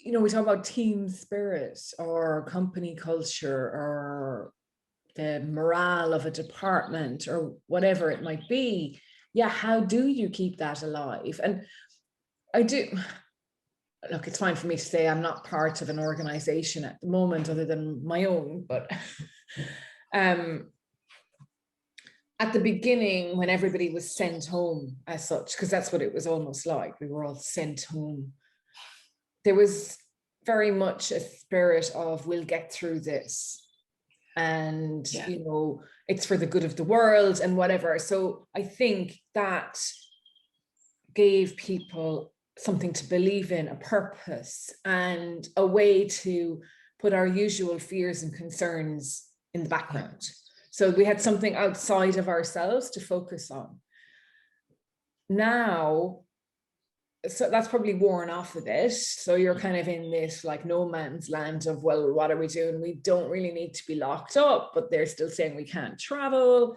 we talk about team spirit or company culture or the morale of a department or whatever it might be. Yeah, how do you keep that alive? And I do, look, it's fine for me to say I'm not part of an organization at the moment other than my own, but at the beginning, when everybody was sent home as such, because that's what it was almost like, we were all sent home, there was very much a spirit of, we'll get through this, and it's for the good of the world and whatever. So I think that gave people something to believe in, a purpose, and a way to put our usual fears and concerns in the background. So we had something outside of ourselves to focus on. Now, so that's probably worn off a bit. So you're kind of in this like no man's land of, well, what are we doing? We don't really need to be locked up, but they're still saying we can't travel.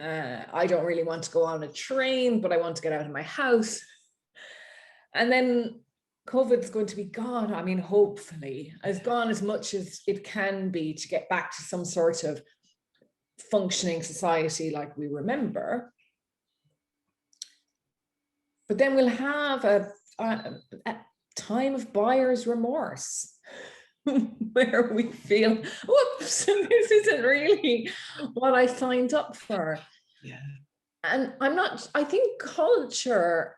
I don't really want to go on a train, but I want to get out of my house. And then COVID's going to be gone. I mean, hopefully, as gone as much as it can be to get back to some sort of functioning society like we remember. But then we'll have a time of buyer's remorse where we feel, whoops, this isn't really what I signed up for. Yeah. And I think culture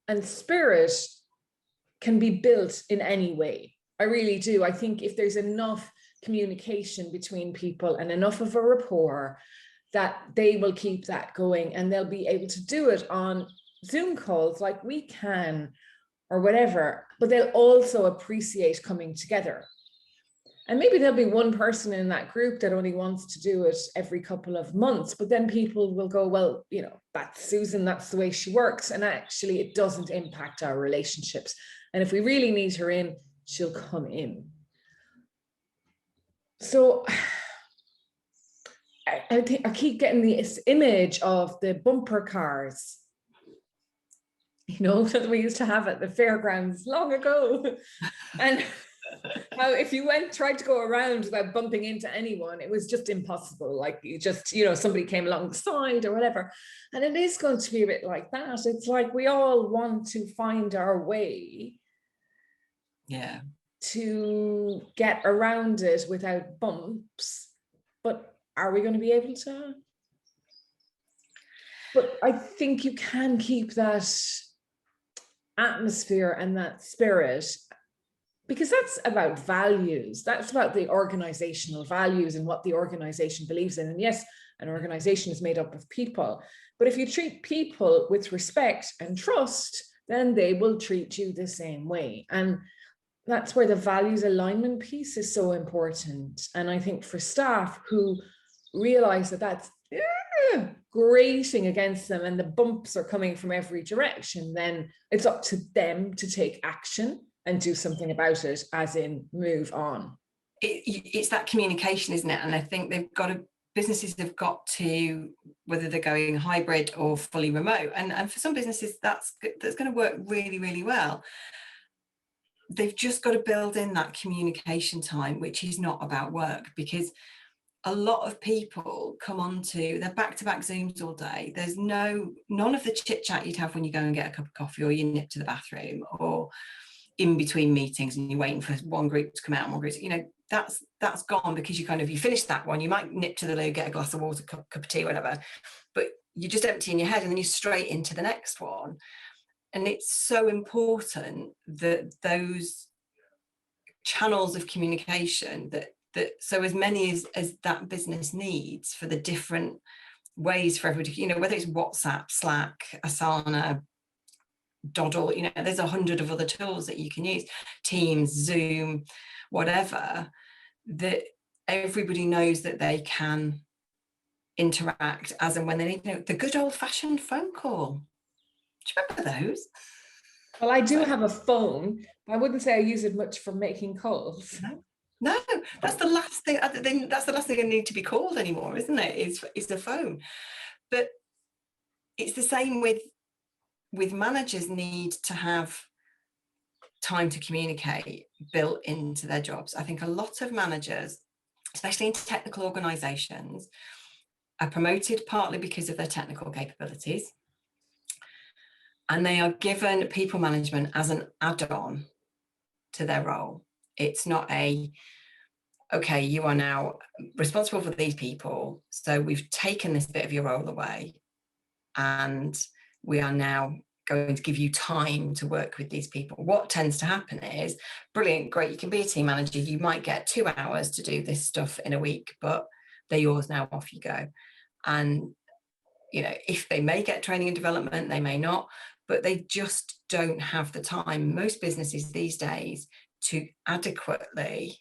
and spirit can be built in any way. I really do. I think if there's enough communication between people and enough of a rapport, that they will keep that going, and they'll be able to do it on Zoom calls like we can or whatever, but they'll also appreciate coming together. And maybe there'll be one person in that group that only wants to do it every couple of months, but then people will go, well, that's Susan, that's the way she works. And actually it doesn't impact our relationships. And if we really need her in, she'll come in. So I think I keep getting this image of the bumper cars, that we used to have at the fairgrounds long ago. And how if you tried to go around without bumping into anyone, it was just impossible. Like you just, somebody came along the side or whatever. And it is going to be a bit like that. It's like we all want to find our way to get around it without bumps. But are we going to be able to? But I think you can keep that atmosphere and that spirit, because that's about values. That's about the organizational values and what the organization believes in. And yes, an organization is made up of people, but if you treat people with respect and trust, then they will treat you the same way. And that's where the values alignment piece is so important. And I think for staff who realize that that's grating against them and the bumps are coming from every direction, then it's up to them to take action and do something about it, as in move on. It's that communication, isn't it? And I think businesses have got to, whether they're going hybrid or fully remote, and for some businesses that's going to work really, really well. They've just got to build in that communication time, which is not about work, because a lot of people come onto their back-to-back Zooms all day. There's none of the chit-chat you'd have when you go and get a cup of coffee or you nip to the bathroom or in between meetings and you're waiting for one group to come out and one group, that's gone, because you finish that one, you might nip to the loo, get a glass of water, cup of tea, whatever, but you're just emptying your head and then you're straight into the next one. And it's so important that those channels of communication that so as many as that business needs for the different ways for everybody, whether it's WhatsApp, Slack, Asana, Doddle, there's 100 of other tools that you can use, Teams, Zoom, whatever, that everybody knows that they can interact as and when they need, the good old-fashioned phone call. Do you remember those? Well, I do have a phone, but I wouldn't say I use it much for making calls. No, that's the last thing. That's the last thing I need to be called anymore, isn't it? Is the phone. But it's the same with managers need to have time to communicate built into their jobs. I think a lot of managers, especially in technical organisations, are promoted partly because of their technical capabilities, and they are given people management as an add-on to their role. It's not a, okay, you are now responsible for these people, so we've taken this bit of your role away, and we are now going to give you time to work with these people. What tends to happen is, brilliant, great, you can be a team manager, you might get 2 hours to do this stuff in a week, but they're yours now, off you go. And, you know, if they may get training and development, they may not, but they just don't have the time, most businesses these days, to adequately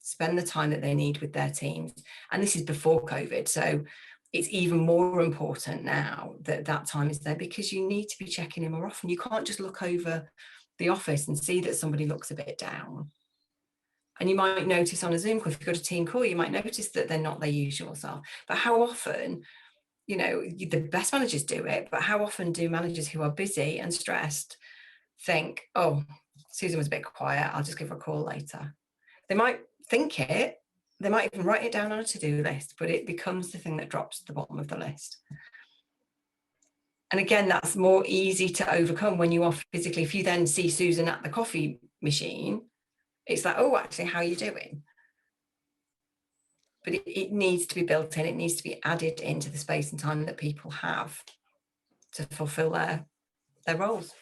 spend the time that they need with their teams. And this is before COVID, so it's even more important now that that time is there, because you need to be checking in more often. You can't just look over the office and see that somebody looks a bit down. And you might notice on a Zoom call, if you've got a team call, you might notice that they're not their usual self. But how often, you know, the best managers do it, but how often do managers who are busy and stressed think, oh, Susan was a bit quiet, I'll just give her a call later? They might think it, they might even write it down on a to-do list, but it becomes the thing that drops to the bottom of the list. And again, that's more easy to overcome when you are physically, if you then see Susan at the coffee machine, it's like, oh, actually, how are you doing? But it needs to be built in, it needs to be added into the space and time that people have to fulfill their roles.